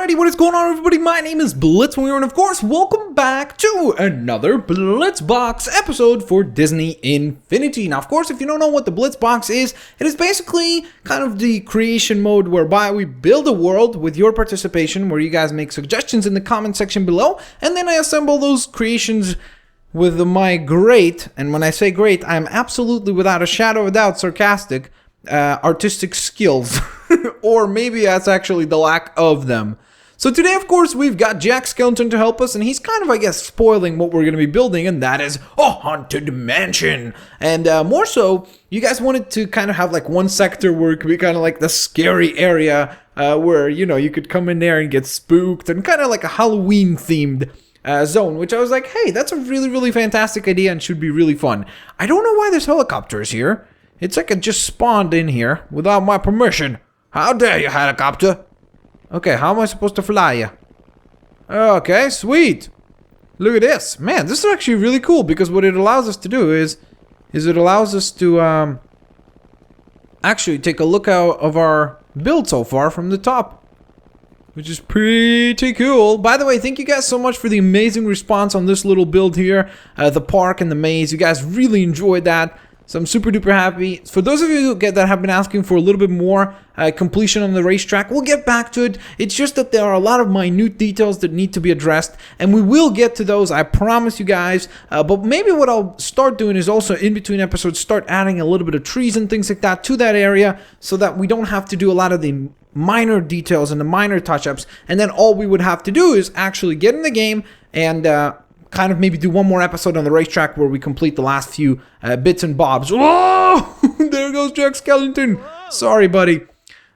Alrighty, what is going on, everybody? My name is Blitzwinger, and of course, welcome back to another Blitzbox episode for Disney Infinity. Now, of course, if you don't know what the Blitzbox is, it is basically kind of the creation mode whereby we build a world with your participation, where you guys make suggestions in the comment section below, and then I assemble those creations with my great, and when I say great, I am absolutely without a shadow of a doubt sarcastic, artistic skills. Or maybe that's actually the lack of them. So today, of course, we've got Jack Skellington to help us, and he's kind of, I guess, spoiling what we're going to be building, and that is a haunted mansion. And more so, you guys wanted to kind of have like one sector where it could be kind of like the scary area where, you know, you could come in there and get spooked, and kind of like a Halloween-themed zone, which I was like, hey, that's a really, really fantastic idea and should be really fun. I don't know why there's helicopters here. It's like it just spawned in here without my permission. How dare you, helicopter? Okay, how am I supposed to fly you? Okay, sweet. Look at this. Man, this is actually really cool because what it allows us to do is it allows us to actually take a look out of our build so far from the top, which is pretty cool. By the way, thank you guys so much for the amazing response on this little build here, the park and the maze. You guys really enjoyed that. So I'm super duper happy. For those of you that have been asking for a little bit more completion on the racetrack, we'll get back to it. It's just that there are a lot of minute details that need to be addressed, and we will get to those, I promise you guys. But maybe what I'll start doing is also in between episodes start adding a little bit of trees and things like that to that area, so that we don't have to do a lot of the minor details and the minor touch-ups, and then all we would have to do is actually get in the game and kind of maybe do one more episode on the racetrack where we complete the last few bits and bobs. Whoa! There goes Jack Skellington. Sorry, buddy.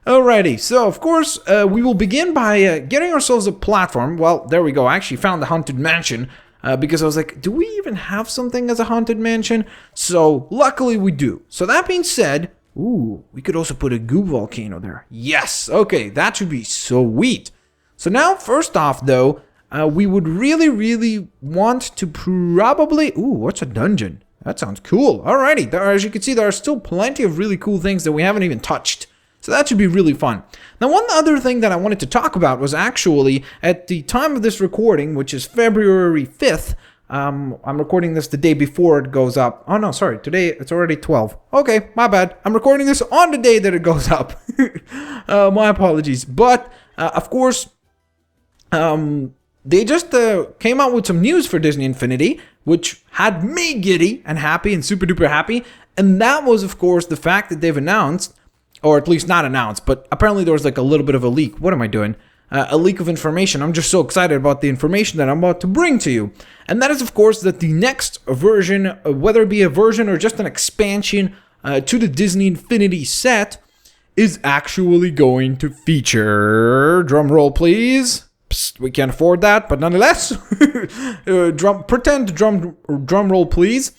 Alrighty, so of course we will begin by getting ourselves a platform. Well, there we go. I actually found the haunted mansion because I was like, do we even have something as a haunted mansion? So luckily we do. So that being said, ooh, we could also put a goo volcano there. Yes, okay, that should be sweet. So now, first off though, we would really want to probably... Ooh, what's a dungeon? That sounds cool. Alrighty, as you can see, there are still plenty of really cool things that we haven't even touched. So that should be really fun. Now, one other thing that I wanted to talk about was actually, at the time of this recording, which is February 5th, I'm recording this the day before it goes up. Oh, no, sorry. Today, it's already 12. Okay, my bad. I'm recording this on the day that it goes up. My apologies. But, of course... they just came out with some news for Disney Infinity, which had me giddy and happy and super duper happy. And that was, of course, the fact that they've announced, or at least not announced, but apparently there was like a little bit of a leak. What am I doing? A leak of information. I'm just so excited about the information that I'm about to bring to you. And that is, of course, that the next version, whether it be a version or just an expansion to the Disney Infinity set, is actually going to feature, drum roll please, we can't afford that, but nonetheless, pretend drum roll, please.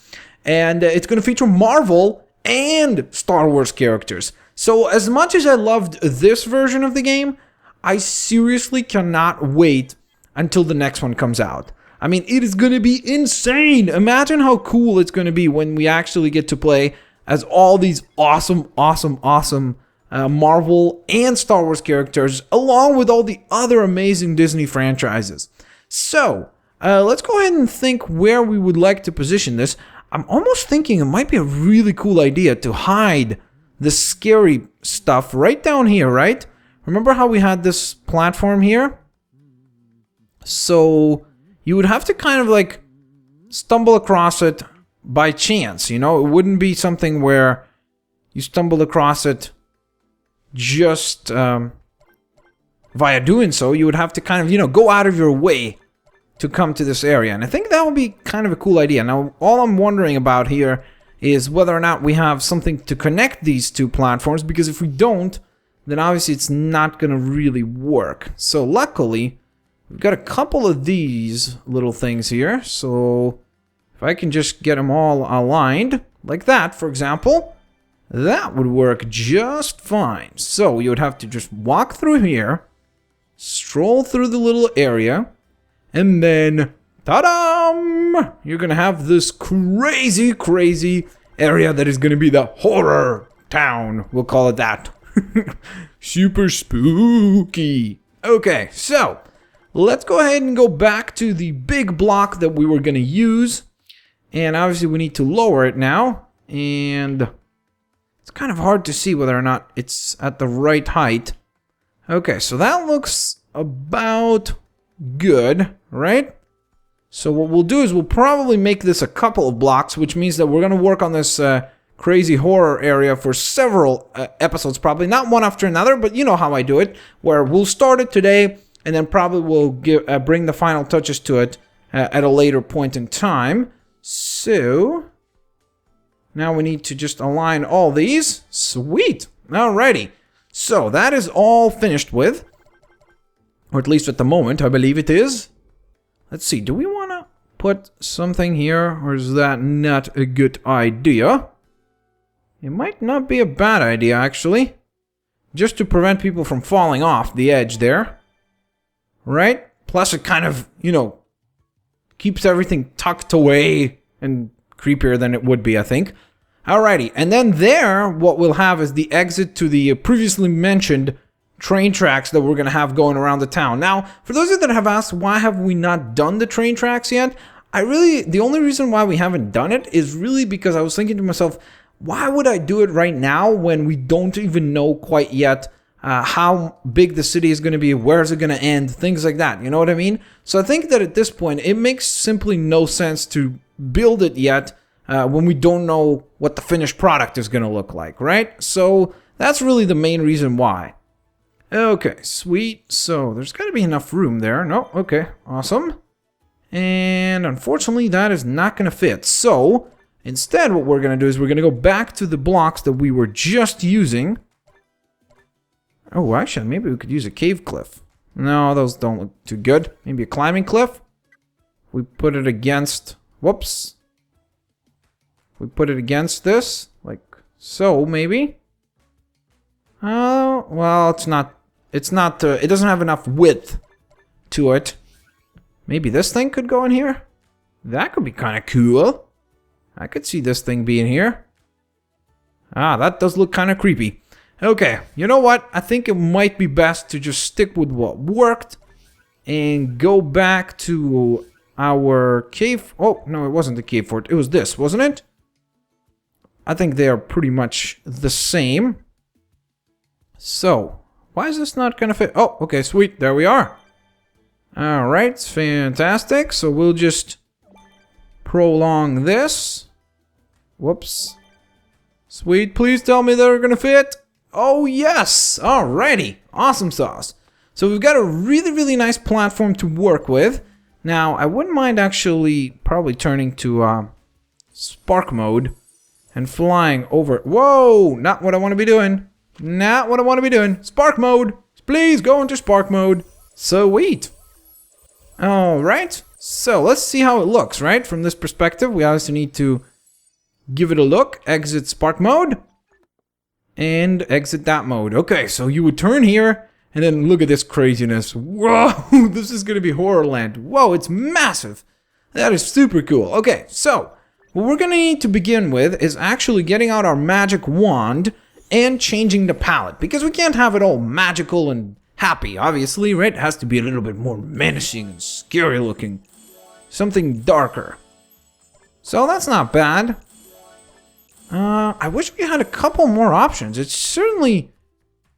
And it's going to feature Marvel and Star Wars characters. So as much as I loved this version of the game, I seriously cannot wait until the next one comes out. I mean, it is going to be insane. Imagine how cool it's going to be when we actually get to play as all these awesome Marvel and Star Wars characters, along with all the other amazing Disney franchises. So, let's go ahead and think where we would like to position this. I'm almost thinking it might be a really cool idea to hide the scary stuff right down here, right? Remember how we had this platform here? So, you would have to kind of like stumble across it by chance, you know? It wouldn't be something where you stumbled across it just via doing so. You would have to kind of, you know, go out of your way to come to this area. And I think that would be kind of a cool idea. Now, all I'm wondering about here is whether or not we have something to connect these two platforms, because if we don't, then obviously it's not going to really work. So luckily, we've got a couple of these little things here. So if I can just get them all aligned, like that, for example, that would work just fine. So you would have to just walk through here, stroll through the little area, and then, ta-da! You're going to have this crazy area that is going to be the horror town. We'll call it that. Super spooky. Okay, so let's go ahead and go back to the big block that we were going to use. And obviously we need to lower it now. And it's kind of hard to see whether or not it's at the right height. Okay, so that looks about good, right? So what we'll do is we'll probably make this a couple of blocks, which means that we're going to work on this crazy horror area for several episodes, probably not one after another, but you know how I do it, where we'll start it today and then probably we'll bring the final touches to it at a later point in time. So now we need to just align all these. Sweet. Alrighty. So that is all finished with, or at least at the moment, I believe it is. Let's see, do we want to put something here, or is that not a good idea? It might not be a bad idea, actually. Just to prevent people from falling off the edge there. Right? Plus it kind of, you know, keeps everything tucked away and creepier than it would be, I think. Alrighty, and then there, what we'll have is the exit to the previously mentioned train tracks that we're going to have going around the town. Now, for those of you that have asked, why have we not done the train tracks yet? The only reason why we haven't done it is really because I was thinking to myself, why would I do it right now when we don't even know quite yet how big the city is going to be, where is it going to end, things like that, you know what I mean? So I think that at this point, it makes simply no sense to build it yet when we don't know what the finished product is going to look like, right? So that's really the main reason why. Okay, sweet. So there's got to be enough room there. No, okay, awesome. And unfortunately, that is not going to fit. So instead, what we're going to do is we're going to go back to the blocks that we were just using. Oh, actually, maybe we could use a cave cliff. No, those don't look too good. Maybe a climbing cliff. We put it against... Whoops. We put it against this, like so, maybe. Oh, well, it's not, it doesn't have enough width to it. Maybe this thing could go in here? That could be kind of cool. I could see this thing being here. Ah, that does look kind of creepy. Okay, you know what? I think it might be best to just stick with what worked and go back to our cave. Oh, no, it wasn't the cave fort. It was this, wasn't it? I think they are pretty much the same. So, why is this not gonna fit? Oh, okay, sweet. There we are. Alright, fantastic. So we'll just prolong this. Whoops. Sweet, please tell me they're gonna fit. Oh, yes. Alrighty. Awesome sauce. So we've got a really, really nice platform to work with. Now, I wouldn't mind actually probably turning to spark mode and flying over. Whoa! Not what I want to be doing. Not what I want to be doing. Spark mode. Please go into spark mode. Sweet. Alright. So let's see how it looks, right? From this perspective, we obviously need to give it a look. Exit spark mode. And exit that mode. Okay, so you would turn here, and then look at this craziness. Whoa, this is going to be Horrorland. Whoa, it's massive. That is super cool. Okay, so what we're going to need to begin with is actually getting out our magic wand and changing the palette. Because we can't have it all magical and happy, obviously, right? It has to be a little bit more menacing and scary looking. Something darker. So that's not bad. I wish we had a couple more options. It certainly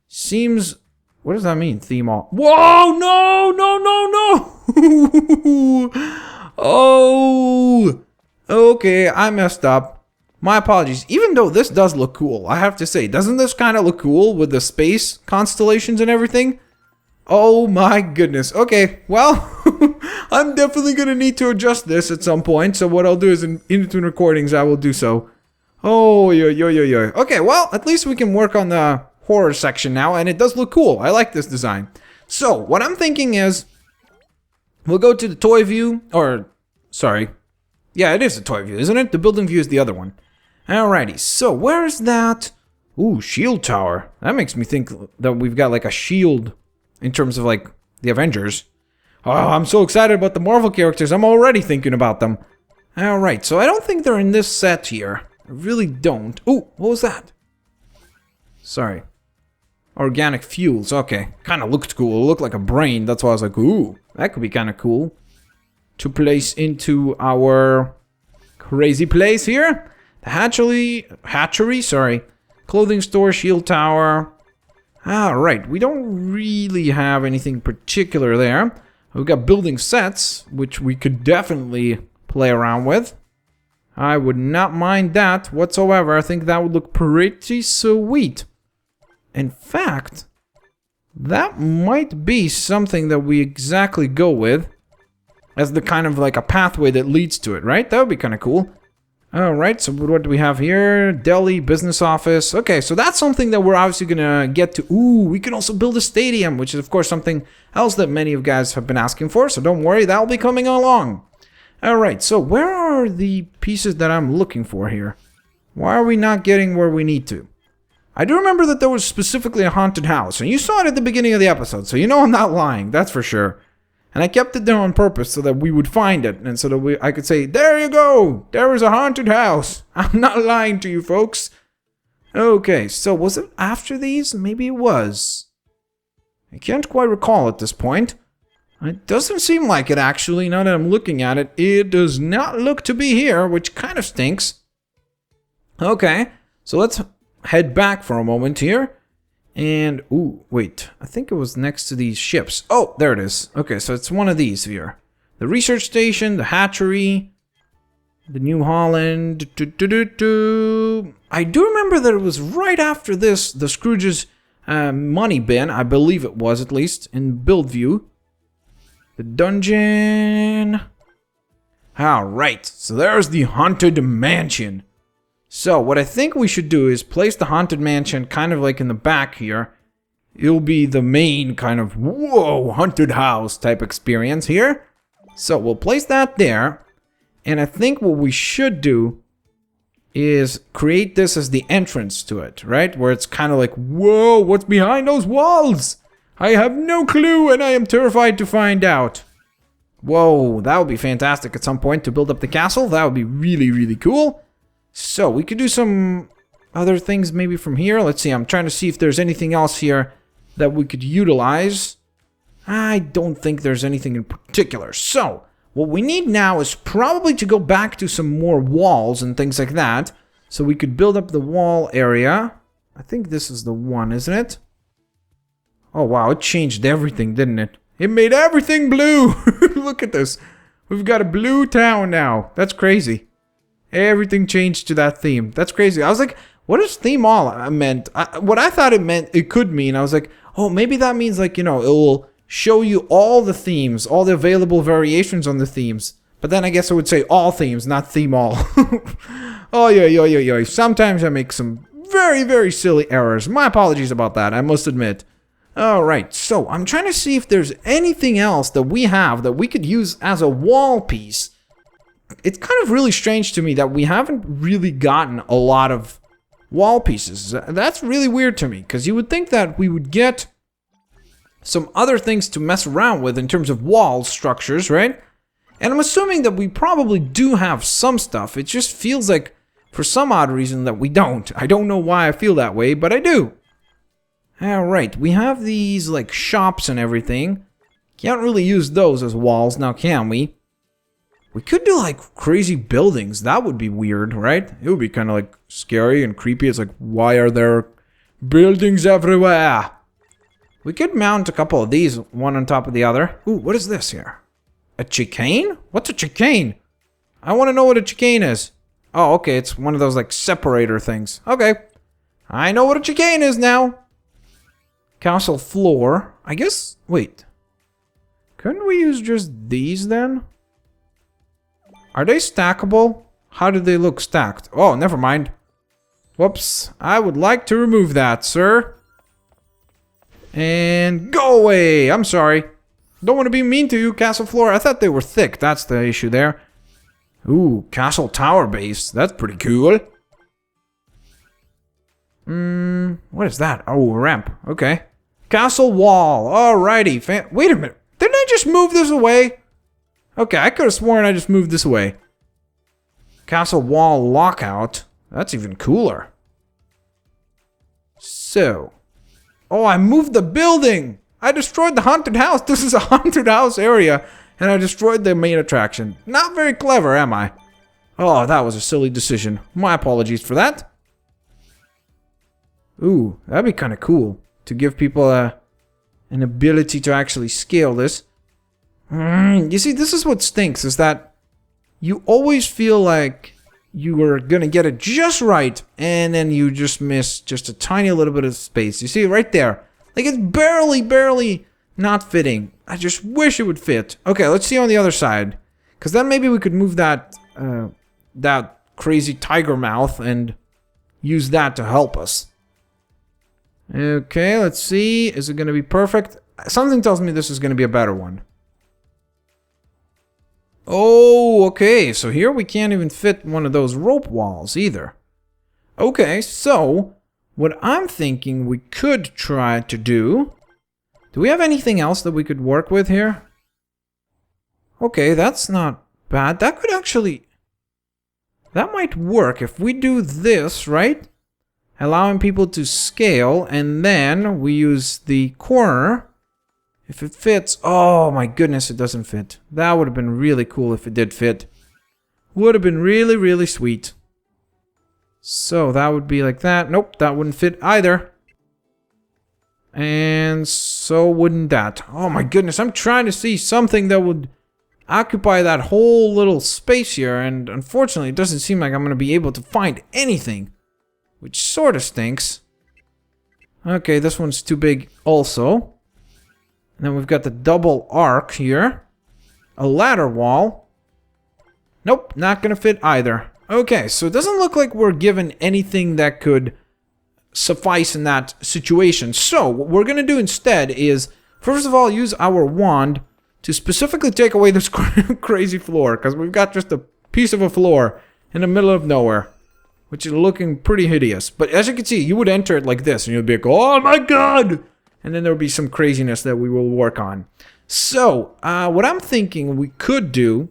seems... What does that mean, theme all? Whoa! No! No, no, no! Oh! Okay, I messed up. My apologies. Even though this does look cool, I have to say, doesn't this kind of look cool with the space constellations and everything? Oh my goodness. Okay, well, I'm definitely going to need to adjust this at some point. So what I'll do is in between recordings, I will do so. Oh, yo. Okay, well, at least we can work on the horror section now, and it does look cool. I like this design. So, what I'm thinking is, we'll go to the toy view, or, sorry. Yeah, it is the toy view, isn't it? The building view is the other one. Alrighty, so where is that? Ooh, shield tower. That makes me think that we've got like a shield in terms of like the Avengers. Oh, I'm so excited about the Marvel characters. I'm already thinking about them. Alright, so I don't think they're in this set here. I really don't. Ooh, what was that? Sorry. Organic fuels. Okay. Kind of looked cool. It looked like a brain. That's why I was like, ooh, that could be kind of cool to place into our crazy place here. The hatchery, sorry. Clothing store, shield tower. Alright, we don't really have anything particular there. We've got building sets, which we could definitely play around with. I would not mind that whatsoever. I think that would look pretty sweet. In fact, that might be something that we exactly go with as the kind of like a pathway that leads to it, right? That would be kind of cool. Alright, so what do we have here? Deli, business office. Okay, so that's something that we're obviously gonna get to. Ooh, we can also build a stadium, which is of course something else that many of you guys have been asking for, so don't worry, that'll be coming along. Alright, so where are the pieces that I'm looking for here? Why are we not getting where we need to? I do remember that there was specifically a haunted house, and you saw it at the beginning of the episode, so you know I'm not lying, that's for sure. And I kept it there on purpose so that we would find it, and so that I could say, there you go, there is a haunted house. I'm not lying to you folks. Okay, so was it after these? Maybe it was. I can't quite recall at this point. It doesn't seem like it actually, now that I'm looking at it. It does not look to be here, which kind of stinks. Okay, so let's head back for a moment here. And, ooh, wait, I think it was next to these ships. Oh, there it is. Okay, so it's one of these here. The research station, the hatchery, the New Holland. I do remember that it was right after this, the Scrooge's money bin, I believe it was at least, in build view. The dungeon. Alright, so there's the haunted mansion. So, what I think we should do is place the haunted mansion kind of like in the back here. It'll be the main kind of, whoa, haunted house type experience here. So, we'll place that there. And I think what we should do is create this as the entrance to it, right? Where it's kind of like, whoa, what's behind those walls? I have no clue and I am terrified to find out. Whoa, that would be fantastic at some point to build up the castle. That would be really, really cool. So, we could do some other things maybe from here. Let's see, I'm trying to see if there's anything else here that we could utilize. I don't think there's anything in particular. So, what we need now is probably to go back to some more walls and things like that. So we could build up the wall area. I think this is the one, isn't it? Oh wow, it changed everything, didn't it? It made everything blue! Look at this. We've got a blue town now. That's crazy. Everything changed to that theme. That's crazy. I was like, what does theme all meant? What I thought it could mean, I was like, oh, maybe that means like, you know, it will show you all the themes, all the available variations on the themes. But then I guess I would say all themes, not theme all. Oh, yeah. Sometimes I make some very, very silly errors. My apologies about that, I must admit. Alright, so I'm trying to see if there's anything else that we have that we could use as a wall piece. It's kind of really strange to me that we haven't really gotten a lot of wall pieces. That's really weird to me, because you would think that we would get some other things to mess around with in terms of wall structures, right? And I'm assuming that we probably do have some stuff. It just feels like, for some odd reason, that we don't. I don't know why I feel that way, but I do. Alright, we have these, like, shops and everything. Can't really use those as walls, now can we? We could do, like, crazy buildings. That would be weird, right? It would be kind of, like, scary and creepy. It's like, why are there buildings everywhere? We could mount a couple of these, one on top of the other. Ooh, what is this here? A chicane? What's a chicane? I want to know what a chicane is. Oh, okay, it's one of those, like, separator things. Okay. I know what a chicane is now. Castle floor. I guess, wait. Couldn't we use just these, then? Are they stackable? How do they look stacked? Oh, never mind. Whoops. I would like to remove that, sir. And go away. I'm sorry. Don't want to be mean to you, castle floor. I thought they were thick. That's the issue there. Ooh, castle tower base. That's pretty cool. What is that? Oh, a ramp. Okay. Castle wall. Alrighty. Wait a minute. Didn't I just move this away? Okay, I could have sworn I just moved this away. Castle wall lockout. That's even cooler. So. Oh, I moved the building! I destroyed the haunted house! This is a haunted house area, and I destroyed the main attraction. Not very clever, am I? Oh, that was a silly decision. My apologies for that. Ooh, that'd be kind of cool. To give people an ability to actually scale this. You see, this is what stinks, is that you always feel like you were gonna get it just right, and then you just miss just a tiny little bit of space. You see, right there. Like, it's barely not fitting. I just wish it would fit. Okay, let's see on the other side. Because then maybe we could move that, that crazy tiger mouth and use that to help us. Okay, let's see. Is it gonna be perfect? Something tells me this is gonna be a better one. Oh, okay, so here we can't even fit one of those rope walls either. Okay, so what I'm thinking we could try to do... Do we have anything else that we could work with here? Okay, that's not bad. That could actually... That might work if we do this, right? Allowing people to scale, and then we use the corner... If it fits... Oh my goodness, it doesn't fit. That would have been really cool if it did fit. Would have been really sweet. So that would be like that. Nope, that wouldn't fit either. And so wouldn't that. Oh my goodness, I'm trying to see something that would occupy that whole little space here. And unfortunately, it doesn't seem like I'm going to be able to find anything. Which sort of stinks. Okay, this one's too big also. And then we've got the double arc here. A ladder wall. Nope, not gonna fit either. Okay, so it doesn't look like we're given anything that could suffice in that situation. So, what we're gonna do instead is, first of all, use our wand to specifically take away this crazy floor. Because we've got just a piece of a floor in the middle of nowhere. Which is looking pretty hideous. But as you can see, you would enter it like this. And you'd be like, oh my god! And then there will be some craziness that we will work on. So, what I'm thinking we could do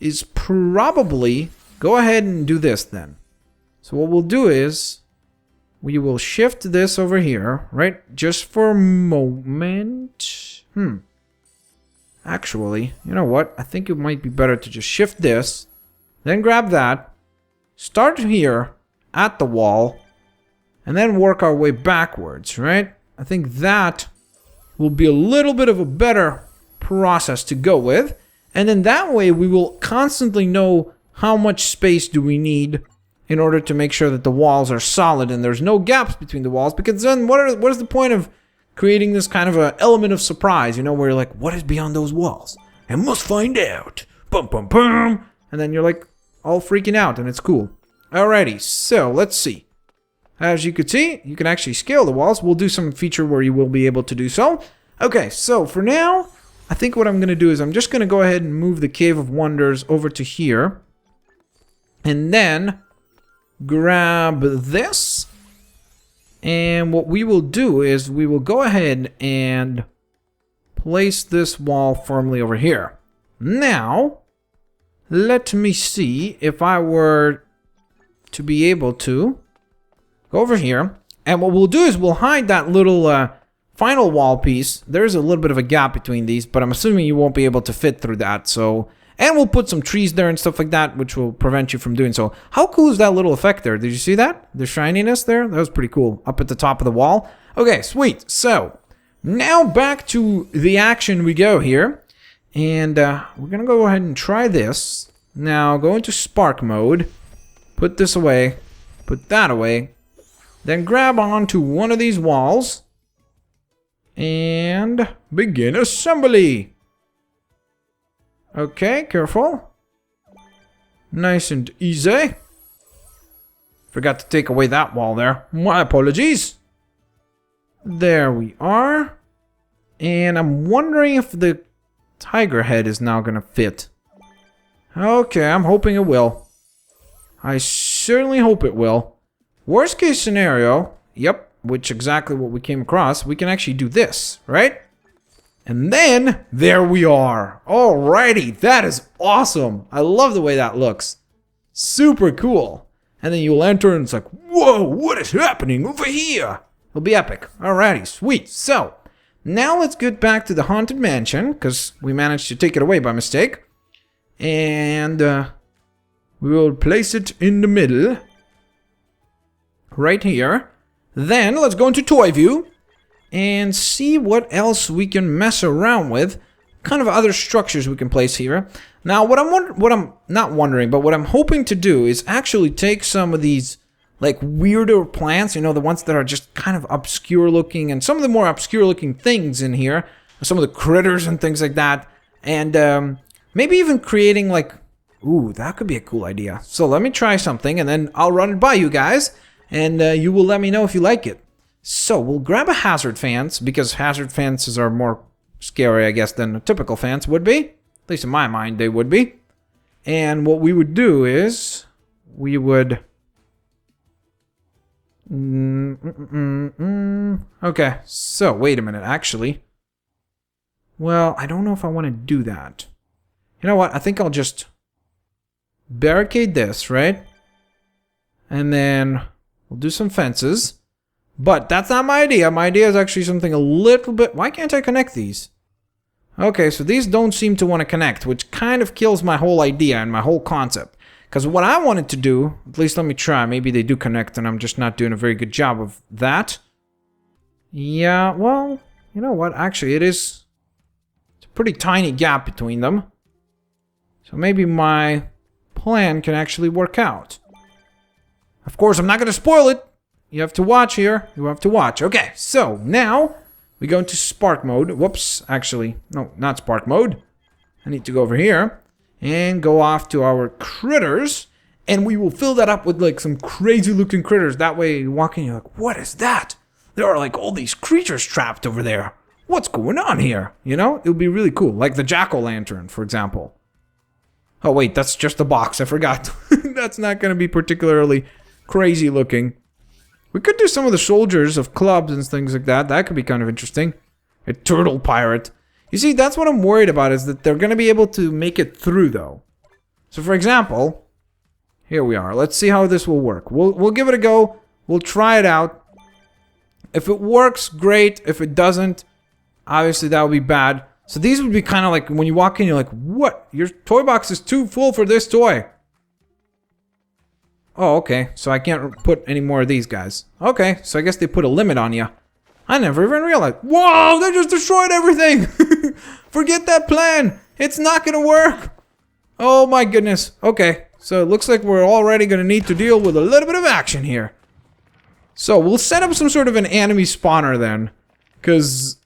is probably go ahead and do this then. So what we'll do is we will shift this over here, right? Just for a moment. Actually, you know what? I think it might be better to just shift this, then grab that, start here at the wall, and then work our way backwards, right? I think that will be a little bit of a better process to go with. And then that way we will constantly know how much space do we need in order to make sure that the walls are solid and there's no gaps between the walls. Because then what is the point of creating this kind of an element of surprise, you know, where you're like, what is beyond those walls? I must find out. Bum, bum, bum. And then you're like all freaking out and it's cool. Alrighty, so let's see. As you can see, you can actually scale the walls. We'll do some feature where you will be able to do so. Okay, so for now, I think what I'm going to do is I'm just going to go ahead and move the Cave of Wonders over to here. And then grab this. And what we will do is we will go ahead and place this wall firmly over here. Now, let me see if I were to be able to go over here, and what we'll do is we'll hide that little final wall piece. There's a little bit of a gap between these, but I'm assuming you won't be able to fit through that. So, and we'll put some trees there and stuff like that, which will prevent you from doing so. How cool is that little effect there? Did you see that? The shininess there? That was pretty cool. Up at the top of the wall. Okay, sweet. So, now back to the action we go here. And we're going to go ahead and try this. Now, go into Spark mode. Put this away. Put that away. Then grab onto one of these walls. And begin assembly. Okay, careful. Nice and easy. Forgot to take away that wall there. My apologies. There we are. And I'm wondering if the tiger head is now gonna fit. Okay, I'm hoping it will. I certainly hope it will. Worst case scenario, yep, which exactly what we came across, we can actually do this, right? And then, there we are. Alrighty, that is awesome. I love the way that looks. Super cool. And then you'll enter and it's like, whoa, what is happening over here? It'll be epic. Alrighty, sweet. So, now let's get back to the Haunted Mansion, because we managed to take it away by mistake. And we will place it in the middle. Right here. Then, let's go into Toy View. And see what else we can mess around with. Kind of other structures we can place here. Now, what I'm not wondering, but what I'm hoping to do is actually take some of these like weirder plants, you know, the ones that are just kind of obscure looking, and some of the more obscure looking things in here, some of the critters and things like that, and maybe even creating like, ooh, that could be a cool idea. So let me try something, and then I'll run it by you guys, and you will let me know if you like it. So we'll grab a hazard fence, because hazard fences are more scary, I guess, than a typical fence would be. At least in my mind, they would be. And what we would do is, we would... Okay, so wait a minute, actually. Well, I don't know if I want to do that. You know what? I think I'll just barricade this, right? And then we'll do some fences. But that's not my idea. My idea is actually something a little bit... Why can't I connect these? Okay, so these don't seem to want to connect, which kind of kills my whole idea and my whole concept. Because what I wanted to do, at least let me try, maybe they do connect and I'm just not doing a very good job of that. Yeah, well, you know what, actually it's a pretty tiny gap between them. So maybe my plan can actually work out. Of course, I'm not going to spoil it. You have to watch here. You have to watch. Okay, so now we go into Spark mode. Whoops, actually, no, not Spark mode. I need to go over here. And go off to our critters. And we will fill that up with like some crazy looking critters. That way you walk in, you're like, what is that? There are like all these creatures trapped over there. What's going on here? You know, it'll be really cool. Like the jack-o'-lantern, for example. Oh wait, that's just a box. I forgot. That's not going to be particularly crazy looking. We could do some of the soldiers of clubs and things like that. That could be kind of interesting. A turtle pirate. You see, that's what I'm worried about, is that they're going to be able to make it through, though. So, for example, here we are. Let's see how this will work. We'll give it a go. We'll try it out. If it works, great. If it doesn't, obviously that would be bad. So these would be kind of like, when you walk in, you're like, what? Your toy box is too full for this toy. Oh, okay. So I can't put any more of these guys. Okay, so I guess they put a limit on you. I never even realized. Whoa, they just destroyed everything. Forget that plan. It's not going to work. Oh my goodness. Okay, so it looks like we're already going to need to deal with a little bit of action here. So we'll set up some sort of an enemy spawner then. Because,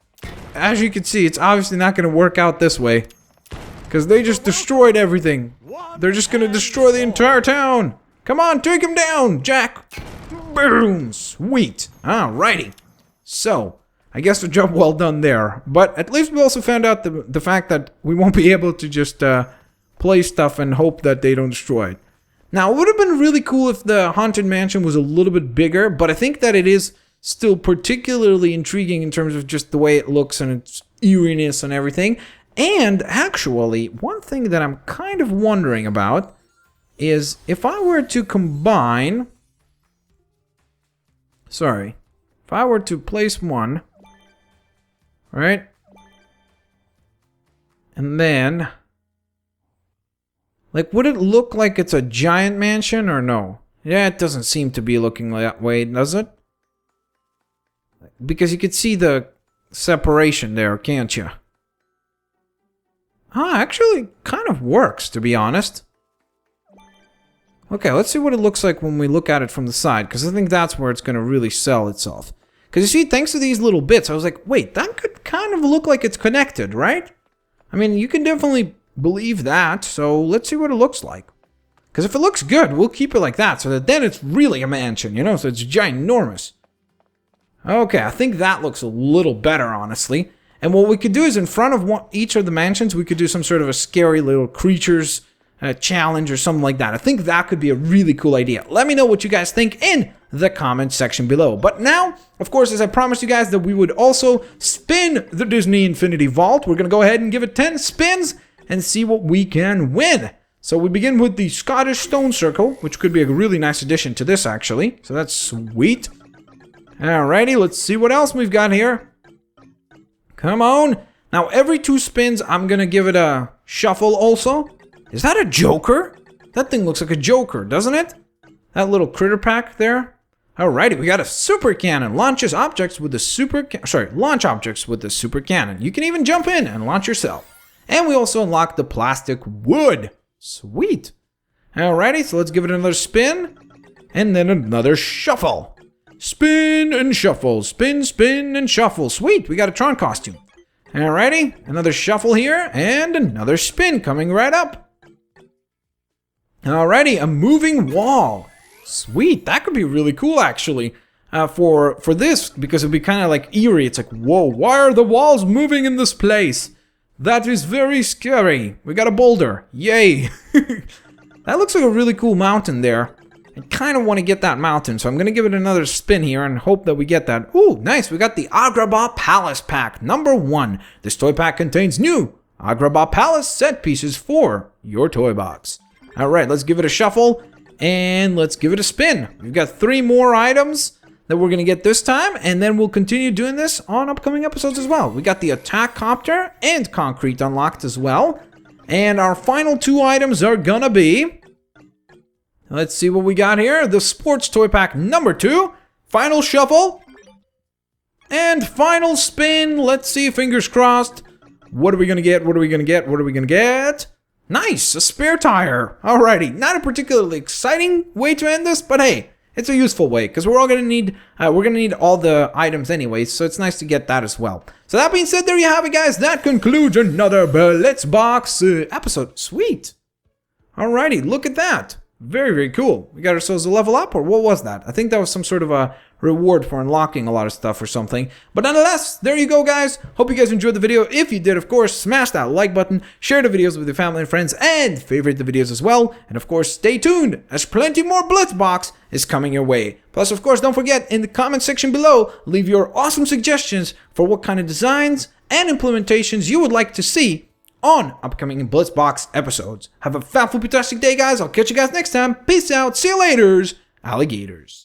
as you can see, it's obviously not going to work out this way. Because they just destroyed everything. They're just going to destroy the entire town. Come on, take him down, Jack. Boom. Sweet. Alrighty. So, I guess the job well done there. But at least we also found out the fact that we won't be able to just play stuff and hope that they don't destroy it. Now, it would have been really cool if the Haunted Mansion was a little bit bigger, but I think that it is still particularly intriguing in terms of just the way it looks and its eeriness and everything. And actually, one thing that I'm kind of wondering about is if I were to combine... Sorry. If I were to place one, right, and then, like, would it look like it's a giant mansion or no? Yeah, it doesn't seem to be looking that way, does it? Because you could see the separation there, can't you? Actually, kind of works, to be honest. Okay, let's see what it looks like when we look at it from the side, because I think that's where it's going to really sell itself. Because you see, thanks to these little bits, I was like, wait, that could kind of look like it's connected, right? I mean, you can definitely believe that, so let's see what it looks like. Because if it looks good, we'll keep it like that, so that then it's really a mansion, you know? So it's ginormous. Okay, I think that looks a little better, honestly. And what we could do is in front of each of the mansions, we could do some sort of a scary little creatures challenge or something like that. I think that could be a really cool idea. Let me know what you guys think in the comment section below. But now, of course, as I promised you guys that we would also spin the Disney Infinity Vault, we're going to go ahead and give it 10 spins and see what we can win. So we begin with the Scottish Stone Circle, which could be a really nice addition to this, actually. So that's sweet. Alrighty, let's see what else we've got here. Come on. Now, every 2 spins, I'm gonna give it a shuffle also. Is that a Joker? That thing looks like a Joker, doesn't it? That little critter pack there. Alrighty, we got a super cannon. Launch objects with the super cannon. You can even jump in and launch yourself. And we also unlock the plastic wood. Sweet. Alrighty, so let's give it another spin. And then another shuffle. Spin and shuffle. Spin, spin, and shuffle. Sweet, we got a Tron costume. Alrighty, another shuffle here. And another spin coming right up. Alrighty, a moving wall. Sweet, that could be really cool actually. For this, because it'd be kind of like eerie. It's like, whoa, why are the walls moving in this place? That is very scary. We got a boulder. Yay. That looks like a really cool mountain there. I kind of want to get that mountain, so I'm going to give it another spin here and hope that we get that. Ooh, nice. We got the Agrabah Palace Pack, number 1. This toy pack contains new Agrabah Palace set pieces for your toy box. All right, let's give it a shuffle and let's give it a spin. We've got 3 more items that we're going to get this time, and then we'll continue doing this on upcoming episodes as well. We got the attack copter and concrete unlocked as well. And our final 2 items are going to be... Let's see what we got here. The sports toy pack number 2. Final shuffle. And final spin. Let's see, fingers crossed. What are we going to get? What are we going to get? What are we going to get? Nice, a spare tire. Alrighty, not a particularly exciting way to end this, but hey, it's a useful way because we're going to need all the items anyways, so it's nice to get that as well. So that being said, there you have it, guys. That concludes another Blitz Box episode. Sweet. Alrighty, look at that. Very, very cool. We got ourselves a level up, or what was that? I think that was some sort of a reward for unlocking a lot of stuff or something. But nonetheless, there you go, guys. Hope you guys enjoyed the video. If you did, of course, smash that like button, share the videos with your family and friends, and favorite the videos as well. And of course, stay tuned, as plenty more Blitzbox is coming your way. Plus, of course, don't forget, in the comment section below, leave your awesome suggestions for what kind of designs and implementations you would like to see on upcoming Blitzbox episodes. Have a fantastic day, guys. I'll catch you guys next time. Peace out. See you later, alligators.